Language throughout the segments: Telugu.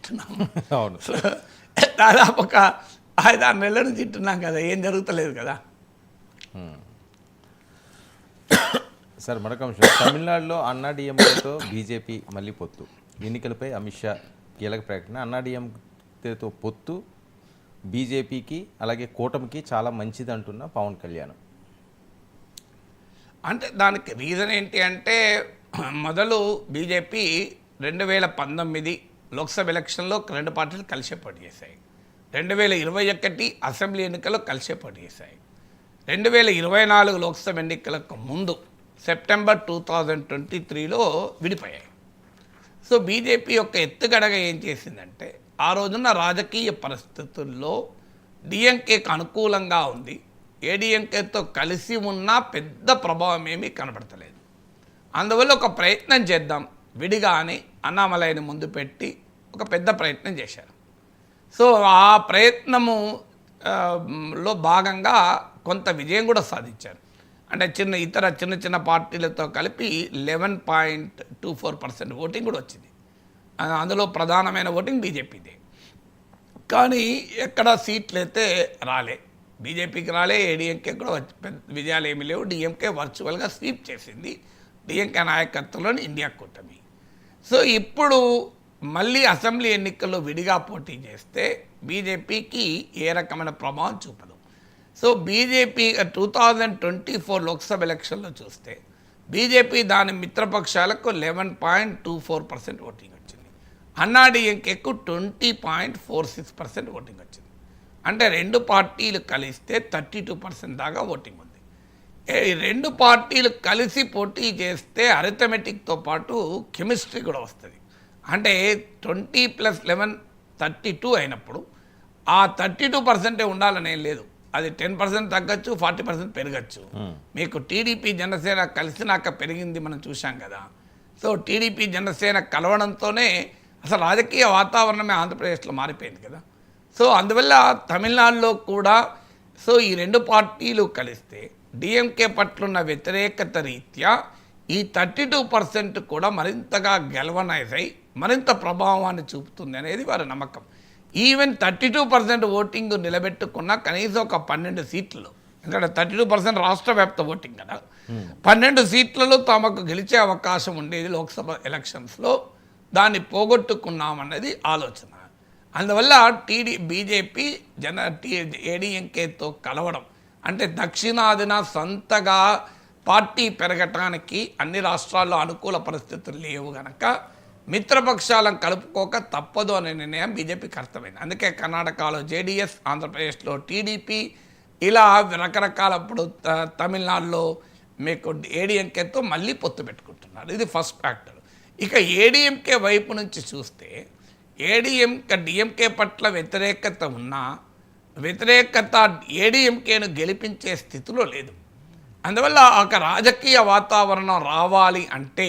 తింటున్నాం. అవును. దాదాపు ఒక 5-6 నెలల నుంచి తింటున్నాం కదా, ఏం జరుగుతలేదు కదా. సార్ మరొక అంశం, తమిళనాడులో అన్నాడీఎంకేతో బీజేపీ మళ్ళీ పొత్తు, ఎన్నికలపై అమిత్ షా కీలక ప్రకటన. అన్నాడీఎంకేతో పొత్తు బీజేపీకి అలాగే కూటమికి చాలా మంచిది అంటున్న పవన్ కళ్యాణ్. అంటే దానికి రీజన్ ఏంటి అంటే, మొదలు బీజేపీ 2019 లోక్సభ ఎలక్షన్లో 2 పార్టీలు కలిసే పోటీ చేశాయి. 2021 అసెంబ్లీ ఎన్నికల్లో కలిసే పోటీ చేశాయి. 2024 లోక్సభ ఎన్నికలకు ముందు సెప్టెంబర్ 2023లో విడిపోయాయి. సో బీజేపీ యొక్క ఎత్తుగడగా ఏం చేసిందంటే, ఆ రోజున్న రాజకీయ పరిస్థితుల్లో డిఎంకేకి అనుకూలంగా ఉంది, ఏడీఎంకేతో కలిసి ఉన్న పెద్ద ప్రభావం ఏమీ కనబడతలేదు. అందువల్ల ఒక ప్రయత్నం చేద్దాం విడిగా అని అన్నామలైని ముందు పెట్టి ఒక పెద్ద ప్రయత్నం చేశారు. సో ఆ ప్రయత్నము లో భాగంగా కొంత విజయం కూడా సాధించారు. అంటే ఇతర చిన్న పార్టీలతో కలిపి 11.24% ఓటింగ్ కూడా వచ్చింది. అందులో ప్రధానమైన ఓటింగ్ బీజేపీదే. కానీ ఎక్కడ సీట్లు అయితే రాలే, బీజేపీకి రాలే, ఏడీఎంకే కూడా విజయాలు ఏమీ లేవు. డిఎంకే వర్చువల్గా స్వీప్ చేసింది డిఎంకే నాయకత్వంలోని ఇండియా కూటమి. సో ఇప్పుడు మళ్ళీ అసెంబ్లీ ఎన్నికల్లో విడిగా పోటీ చేస్తే బీజేపీకి ఏ రకమైన ప్రభావం చూపదు. సో బీజేపీ 2024 లోక్సభ ఎలక్షన్లో చూస్తే బీజేపీ దాని మిత్రపక్షాలకు 11.24% ఓటింగ్ వచ్చింది, అన్నాడీఎంకేకు 20.46% ఓటింగ్ వచ్చింది. అంటే 2 పార్టీలు కలిస్తే 32% దాకా ఓటింగ్ ఉంది. ఈ 2 పార్టీలు కలిసి పోటీ చేస్తే అరిథమెటిక్తో పాటు కెమిస్ట్రీ కూడా వస్తుంది. అంటే 20 + 11 32 అయినప్పుడు ఆ 32% ఉండాలని ఏం లేదు, అది 10% తగ్గచ్చు, 40% పెరగచ్చు. మీకు టీడీపీ జనసేన కలిసినాక పెరిగింది మనం చూసాం కదా. సో టీడీపీ జనసేన కలవడంతోనే అసలు రాజకీయ వాతావరణమే ఆంధ్రప్రదేశ్లో మారిపోయింది కదా. సో అందువల్ల తమిళనాడులో కూడా సో ఈ 2 పార్టీలు కలిస్తే డిఎంకే పట్లున్న వ్యతిరేకత రీత్యా ఈ 32% కూడా మరింతగా గెలవనైజ్ అయి మరింత ప్రభావాన్ని చూపుతుంది అనేది వారి నమ్మకం. ఈవెన్ 32% ఓటింగ్ నిలబెట్టుకున్న కనీసం ఒక 12 సీట్లు, ఎందుకంటే 32% రాష్ట్ర వ్యాప్త ఓటింగ్ కదా, 12 సీట్లలో తమకు గెలిచే అవకాశం ఉండేది లోక్సభ ఎలక్షన్స్లో, దాన్ని పోగొట్టుకున్నామన్నది ఆలోచన. అందువల్ల బీజేపీ ఏడీఎంకేతో కలవడం అంటే దక్షిణాదిన సొంతగా పార్టీ పెరగటానికి అన్ని రాష్ట్రాల్లో అనుకూల పరిస్థితులు లేవు కనుక మిత్రపక్షాలను కలుపుకోక తప్పదు అనే నిర్ణయం బీజేపీకి అర్థమైంది. అందుకే కర్ణాటకలో జేడీఎస్, ఆంధ్రప్రదేశ్లో టీడీపీ, ఇలా రకరకాలప్పుడు తమిళనాడులో మీకు ఏడీఎంకేతో మళ్ళీ పొత్తు పెట్టుకుంటున్నారు. ఇది ఫస్ట్ ఫ్యాక్టర్. ఇక ఏడీఎంకే వైపు నుంచి చూస్తే డిఎంకే పట్ల వ్యతిరేకత ఉన్నా వ్యతిరేకత ఏడీఎంకేను గెలిపించే స్థితిలో లేదు. అందువల్ల ఒక రాజకీయ వాతావరణం రావాలి అంటే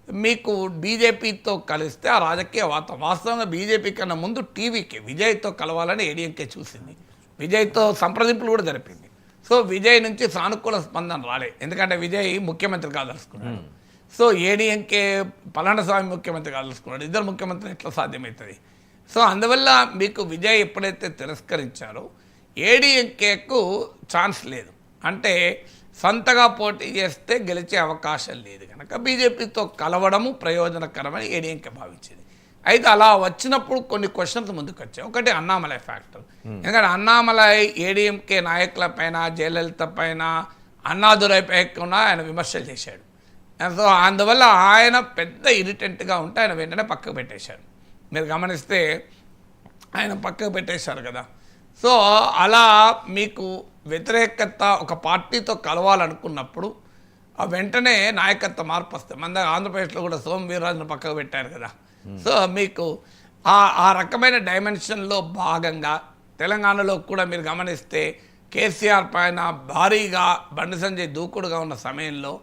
మీకు బీజేపీతో కలిస్తే ఆ రాజకీయ వాస్తవంగా బీజేపీ కన్నా ముందు టీవీకి విజయ్తో కలవాలని ఏడీఎంకే చూసింది, విజయ్తో సంప్రదింపులు కూడా జరిపింది. సో విజయ్ నుంచి సానుకూల స్పందన రాలే, ఎందుకంటే విజయ్ ముఖ్యమంత్రి కాదలుచుకున్నాడు. సో ఏడీఎంకే పళనిస్వామి ముఖ్యమంత్రి కాదలుచుకున్నాడు, ఇద్దరు ముఖ్యమంత్రి ఎట్లా సాధ్యమవుతుంది. సో అందువల్ల మీకు విజయ్ ఎప్పుడైతే తిరస్కరించారో ఏడీఎంకేకు ఛాన్స్ లేదు, అంటే సొంతగా పోటీ చేస్తే గెలిచే అవకాశం లేదు కనుక బీజేపీతో కలవడము ప్రయోజనకరమని ఏడీఎంకే భావించింది. అయితే అలా వచ్చినప్పుడు కొన్ని క్వశ్చన్స్ ముందుకు వచ్చాయి. ఒకటి అన్నామలై ఫ్యాక్టర్, ఎందుకంటే అన్నామలై ఏడీఎంకే నాయకుల పైన, జయలలిత పైన, అన్నాదురై పైన ఆయన విమర్శలు చేశాడు. సో అందువల్ల ఆయన పెద్ద ఇరిటెంట్గా ఉంటే ఆయన వెంటనే పక్కకు పెట్టేశారు. మీరు గమనిస్తే ఆయన పక్కకు పెట్టేశారు కదా. సో అలా మీకు వ్యతిరేకత ఒక పార్టీతో కలవాలనుకున్నప్పుడు ఆ వెంటనే నాయకత్వ మార్పు వస్తాయి. మన ఆంధ్రప్రదేశ్లో కూడా సోము వీర్రాజును పక్కకు పెట్టారు కదా. సో మీకు ఆ రకమైన డైమెన్షన్లో భాగంగా తెలంగాణలో కూడా మీరు గమనిస్తే కేసీఆర్ పైన భారీగా బండి సంజయ్ దూకుడుగా ఉన్న సమయంలో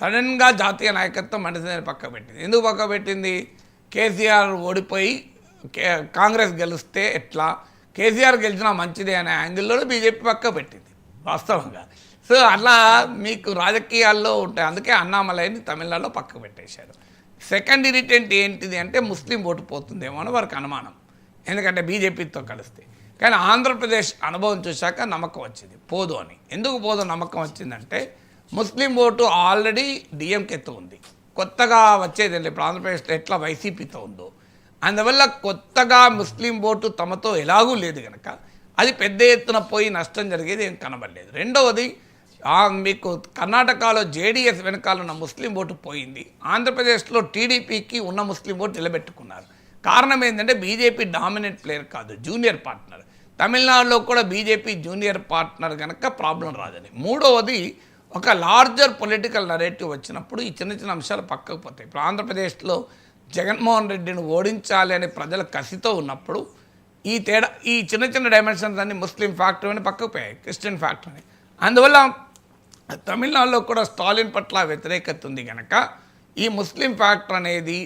సడన్గా జాతీయ నాయకత్వం బండి సంజయ్ పక్కకు పెట్టింది. ఎందుకు పక్కకు పెట్టింది? కేసీఆర్ ఓడిపోయి కాంగ్రెస్ గెలిస్తే ఎట్లా, కేసీఆర్ గెలిచినా మంచిదే అనే యాంగిల్లో బీజేపీ పక్కకు పెట్టింది వాస్తవంగా. సో అట్లా మీకు రాజకీయాల్లో ఉంటాయి. అందుకే అన్నామలైని తమిళనాడులో పక్కకు పెట్టేశారు. సెకండ్ ఇరిటెంట్ ఏంటిది అంటే ముస్లిం ఓటు పోతుందేమో అని వారికి అనుమానం, ఎందుకంటే బీజేపీతో కలిస్తే. కానీ ఆంధ్రప్రదేశ్ అనుభవం చూశాక నమ్మకం వచ్చింది పోదు అని. ఎందుకు పోదు నమ్మకం వచ్చిందంటే ముస్లిం ఓటు ఆల్రెడీ డిఎంకేతో ఉంది, కొత్తగా వచ్చేది ఇప్పుడు ఆంధ్రప్రదేశ్లో ఎట్లా వైసీపీతో ఉందో, అందువల్ల కొత్తగా ముస్లిం ఓటు తమతో ఎలాగూ లేదు కనుక అది పెద్ద ఎత్తున పోయి నష్టం జరిగేది ఏం కనబడలేదు. రెండవది మీకు కర్ణాటకలో జేడీఎస్ వెనకాల ఉన్న ముస్లిం ఓటు పోయింది, ఆంధ్రప్రదేశ్లో టీడీపీకి ఉన్న ముస్లిం ఓటు నిలబెట్టుకున్నారు. కారణం ఏంటంటే బీజేపీ డామినెంట్ ప్లేయర్ కాదు, జూనియర్ పార్ట్నర్. తమిళనాడులో కూడా బీజేపీ జూనియర్ పార్ట్నర్ కనుక ప్రాబ్లం రాదని. మూడవది ఒక లార్జర్ పొలిటికల్ నరేటివ్ వచ్చినప్పుడు ఈ చిన్న చిన్న అంశాలు పక్కకు పోతాయి. ఇప్పుడు ఆంధ్రప్రదేశ్లో జగన్మోహన్ రెడ్డిని ఓడించాలి అనే ప్రజల కసితో ఉన్నప్పుడు ఈ చిన్న చిన్న డైమెన్షన్స్ అన్ని ముస్లిం ఫ్యాక్టర్ అని పక్కకు పోయాయి, క్రిస్టియన్ ఫ్యాక్టర్ అని. అందువల్ల తమిళనాడులో కూడా స్టాలిన్ పట్ల వ్యతిరేకత ఉంది కనుక ఈ ముస్లిం ఫ్యాక్టర్ అనేది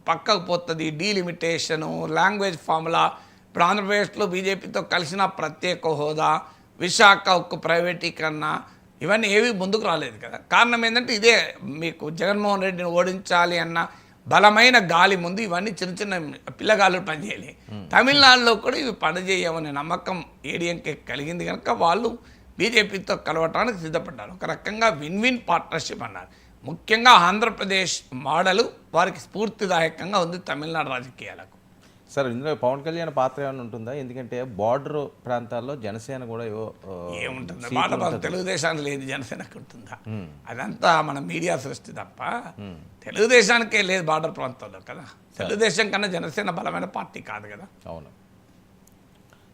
పక్కకు పోతుంది. డీలిమిటేషను, లాంగ్వేజ్ ఫార్ములా, ఇప్పుడు ఆంధ్రప్రదేశ్లో బీజేపీతో కలిసిన ప్రత్యేక హోదా, విశాఖ ఉక్కు ప్రైవేటీకరణ, ఇవన్నీ ఏవి ముందుకు రాలేదు కదా. కారణం ఏంటంటే ఇదే మీకు జగన్మోహన్ రెడ్డిని ఓడించాలి అన్న బలమైన గాలి ముందు ఇవన్నీ చిన్న చిన్న పిల్లగాళ్ళు పనిచేయాలి. తమిళనాడులో కూడా ఇవి పనిచేయమనే నమ్మకం ఏడీఎంకే కలిగింది కనుక వాళ్ళు బీజేపీతో కలవటానికి సిద్ధపడ్డారు. ఒక రకంగా విన్ విన్ పార్ట్నర్షిప్ అన్నారు. ముఖ్యంగా ఆంధ్రప్రదేశ్ మోడలు వారికి స్ఫూర్తిదాయకంగా ఉంది తమిళనాడు రాజకీయాలకు. సార్ ఇందులో పవన్ కళ్యాణ్ పాత్ర ఏమైనా ఉంటుందా? ఎందుకంటే బార్డర్ ప్రాంతాల్లో జనసేన కూడా ఏముంటుంది బాధ, తెలుగుదేశానికి లేదు జనసేనకు ఉంటుందా? అదంతా మన మీడియా సృష్టి తప్ప తెలుగుదేశానికే లేదు బార్డర్ ప్రాంతాల్లో కదా. తెలుగుదేశం కన్నా జనసేన బలమైన పార్టీ కాదు కదా. అవును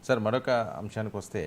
సార్. మరొక అంశానికి వస్తే